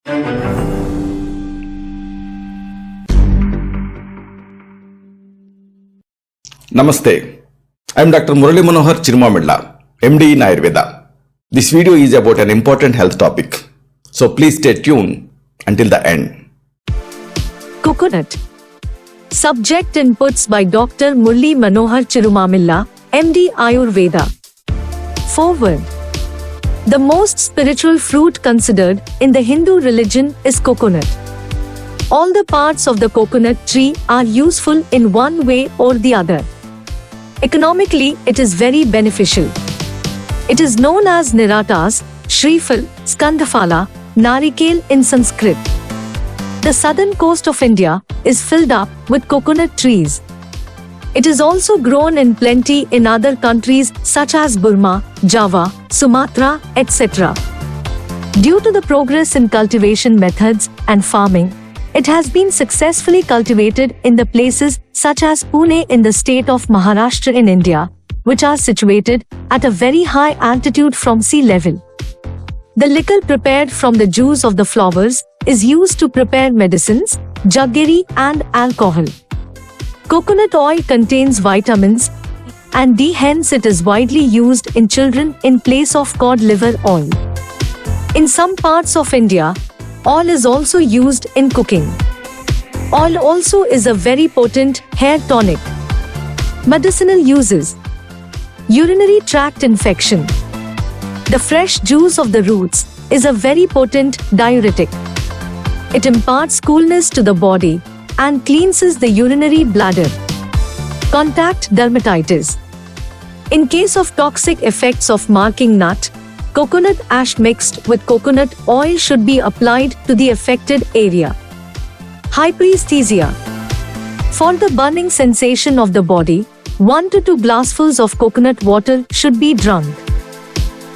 Namaste. I am Dr. Murali Manohar Chirumamilla, MD in Ayurveda. This video is about an important health topic. So please stay tuned until the end. Coconut. Subject inputs by Dr. Murali Manohar Chirumamilla, MD Ayurveda. Forward. The most spiritual fruit considered in the Hindu religion is coconut. All the parts of the coconut tree are useful in one way or the other. Economically, it is very beneficial. It is known as Niratas, Shrifal, Skandafala, Narikel in Sanskrit. The southern coast of India is filled up with coconut trees. It is also grown in plenty in other countries such as Burma, Java, Sumatra, etc. Due to the progress in cultivation methods and farming, it has been successfully cultivated in the places such as Pune in the state of Maharashtra in India, which are situated at a very high altitude from sea level. The liquor prepared from the juice of the flowers is used to prepare medicines, jaggery and alcohol. Coconut oil contains vitamins and D, hence it is widely used in children in place of cod liver oil. In some parts of India, oil is also used in cooking. Oil also is a very potent hair tonic. Medicinal uses. Urinary tract infection. The fresh juice of the roots is a very potent diuretic. It imparts coolness to the body and cleanses the urinary bladder. Contact dermatitis. In case of toxic effects of marking nut, coconut ash mixed with coconut oil should be applied to the affected area. Hyperesthesia. For the burning sensation of the body, 1 to 2 glassfuls of coconut water should be drunk.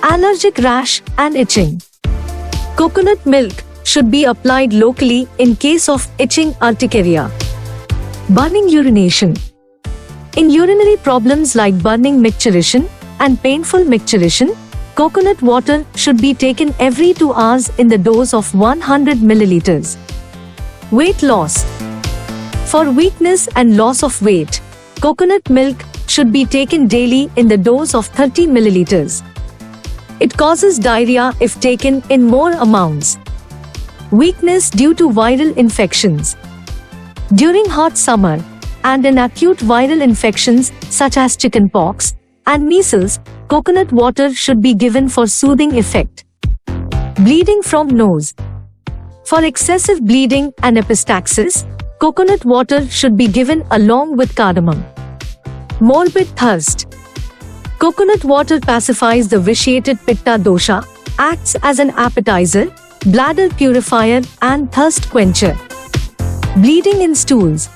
Allergic rash and itching. Coconut milk should be applied locally in case of itching urticaria. Burning urination. In urinary problems like burning micturition and painful micturition, coconut water should be taken every 2 hours in the dose of 100 milliliters. Weight loss. For weakness and loss of weight, coconut milk should be taken daily in the dose of 30 milliliters. It causes diarrhea if taken in more amounts. Weakness due to viral infections. During hot summer and in acute viral infections such as chickenpox and measles, coconut water should be given for soothing effect. Bleeding from nose. For excessive bleeding and epistaxis, coconut water should be given along with cardamom. Morbid thirst. Coconut water pacifies the vitiated pitta dosha, acts as an appetizer, bladder purifier and thirst quencher. Bleeding in stools.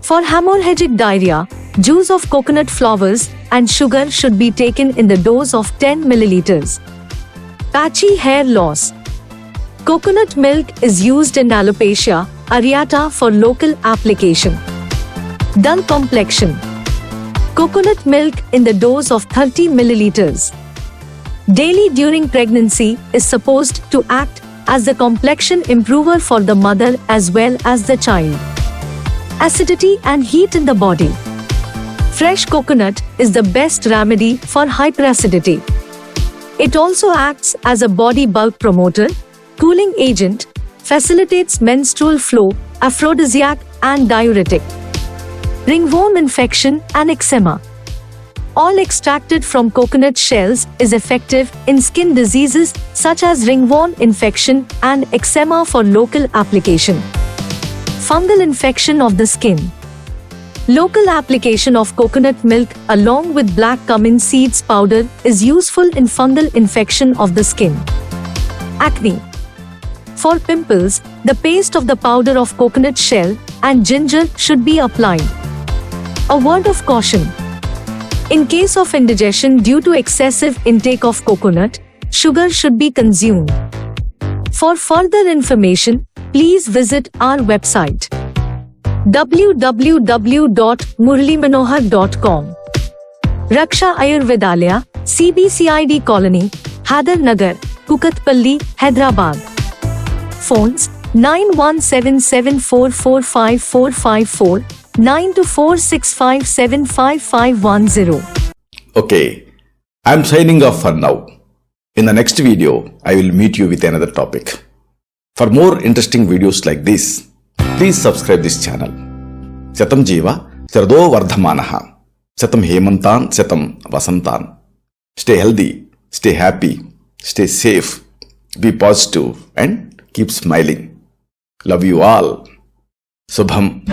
For hemorrhagic diarrhea, juice of coconut flowers and sugar should be taken in the dose of 10 milliliters. Patchy hair loss. Coconut milk is used in alopecia areata for local application. Dull complexion. Coconut milk in the dose of 30 milliliters. Daily during pregnancy is supposed to act as the complexion improver for the mother as well as the child. Acidity and heat in the body. Fresh coconut is the best remedy for hyperacidity. It also acts as a body bulk promoter, cooling agent, facilitates menstrual flow, aphrodisiac and diuretic. Ringworm infection and eczema. Oil extracted from coconut shells is effective in skin diseases such as ringworm infection and eczema for local application. Fungal infection of the skin. Local application of coconut milk along with black cumin seeds powder is useful in fungal infection of the skin. Acne. For pimples, the paste of the powder of coconut shell and ginger should be applied. A word of caution. In case of indigestion due to excessive intake of coconut, sugar should be consumed. For further information, please visit our website www.murlimanohar.com. Raksha Ayurvedalaya, CBCID Colony, Hadar Nagar, Kukatpalli, Hyderabad. Phones 9177445454, 9246575510. Okay, I'm signing off for now. In the next video, I will meet you with another topic. For more interesting videos like this, please subscribe this channel. Shatam Jiva, Shardo Vardhamanaha, Shatam Hemantan, Shatam Vasantan. Stay healthy, stay happy, stay safe, be positive and keep smiling. Love you all. Subham.